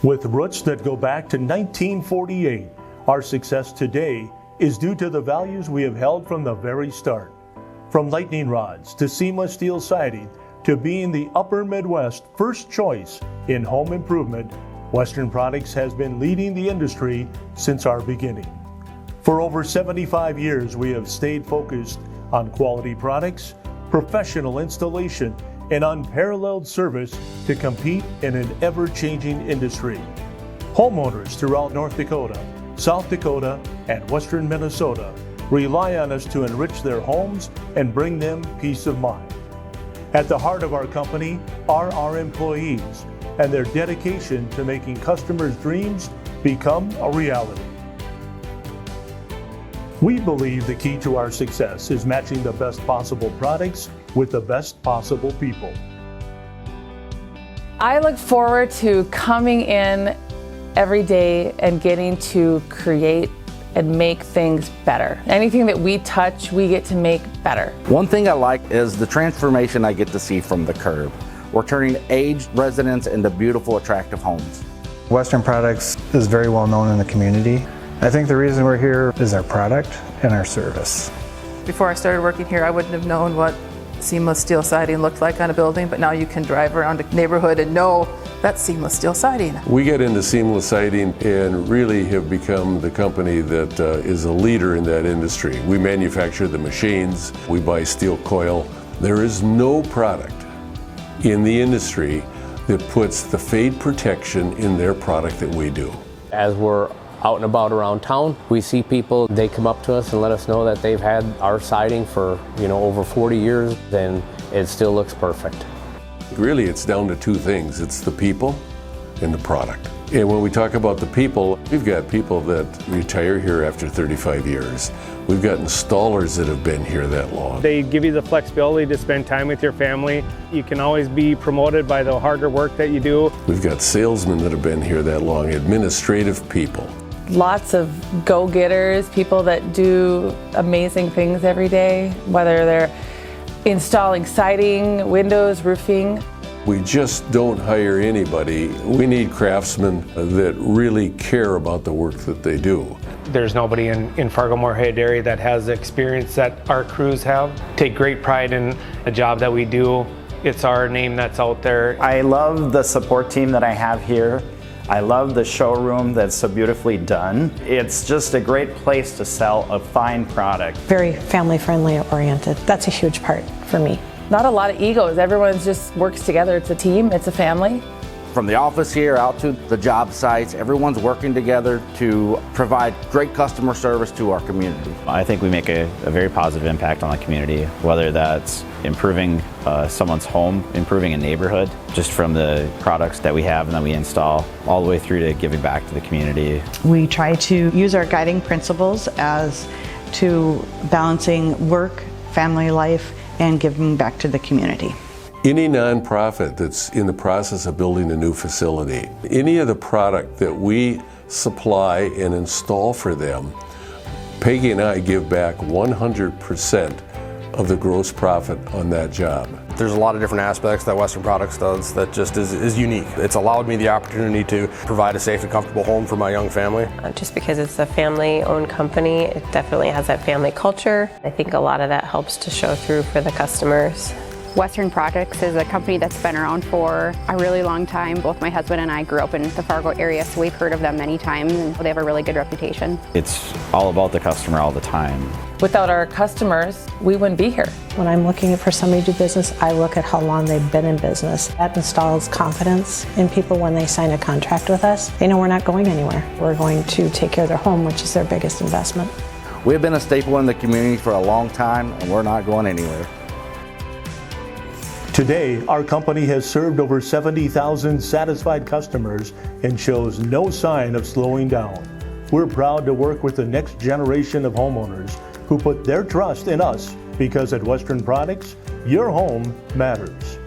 With roots that go back to 1948, our success today is due to the values we have held from the very start. From lightning rods to seamless steel siding to being the Upper Midwest first choice in home improvement, Western Products has been leading the industry since our beginning. For over 75 years, we have stayed focused on quality products, professional installation, and unparalleled service to compete in an ever-changing industry. Homeowners throughout North Dakota, South Dakota, and Western Minnesota rely on us to enrich their homes and bring them peace of mind. At the heart of our company are our employees and their dedication to making customers' dreams become a reality. We believe the key to our success is matching the best possible products with the best possible people. I look forward to coming in every day and getting to create and make things better. Anything that we touch, we get to make better. One thing I like is the transformation I get to see from the curb. We're turning aged residents into beautiful, attractive homes. Western Products is very well known in the community. I think the reason we're here is our product and our service. Before I started working here, I wouldn't have known what seamless steel siding looked like on a building, but now you can drive around a neighborhood and know that's seamless steel siding. We get into seamless siding and really have become the company that is a leader in that industry. We manufacture the machines, we buy steel coil. There is no product in the industry that puts the fade protection in their product that we do. As we're out and about around town, we see people, they come up to us and let us know that they've had our siding for, over 40 years, and it still looks perfect. Really, it's down to two things. It's the people and the product. And when we talk about the people, we've got people that retire here after 35 years. We've got installers that have been here that long. They give you the flexibility to spend time with your family. You can always be promoted by the harder work that you do. We've got salesmen that have been here that long, administrative people. Lots of go-getters, people that do amazing things every day, whether they're installing siding, windows, roofing. We just don't hire anybody. We need craftsmen that really care about the work that they do. There's nobody in Fargo-Moorhead area that has the experience that our crews have. Take great pride in the job that we do. It's our name that's out there. I love the support team that I have here. I love the showroom that's so beautifully done. It's just a great place to sell a fine product. Very family-friendly oriented. That's a huge part for me. Not a lot of egos. Everyone just works together. It's a team. It's a family. From the office here out to the job sites, everyone's working together to provide great customer service to our community. I think we make a very positive impact on the community, whether that's improving someone's home, improving a neighborhood, just from the products that we have and that we install, all the way through to giving back to the community. We try to use our guiding principles as to balancing work, family life, and giving back to the community. Any nonprofit that's in the process of building a new facility, any of the product that we supply and install for them, Peggy and I give back 100% of the gross profit on that job. There's a lot of different aspects that Western Products does that just is unique. It's allowed me the opportunity to provide a safe and comfortable home for my young family. Just because it's a family-owned company, it definitely has that family culture. I think a lot of that helps to show through for the customers. Western Products is a company that's been around for a really long time. Both my husband and I grew up in the Fargo area, so we've heard of them many times, and they have a really good reputation. It's all about the customer all the time. Without our customers, we wouldn't be here. When I'm looking for somebody to do business, I look at how long they've been in business. That installs confidence in people when they sign a contract with us. They know we're not going anywhere. We're going to take care of their home, which is their biggest investment. We've been a staple in the community for a long time, and we're not going anywhere. Today, our company has served over 70,000 satisfied customers and shows no sign of slowing down. We're proud to work with the next generation of homeowners who put their trust in us because at Western Products, your home matters.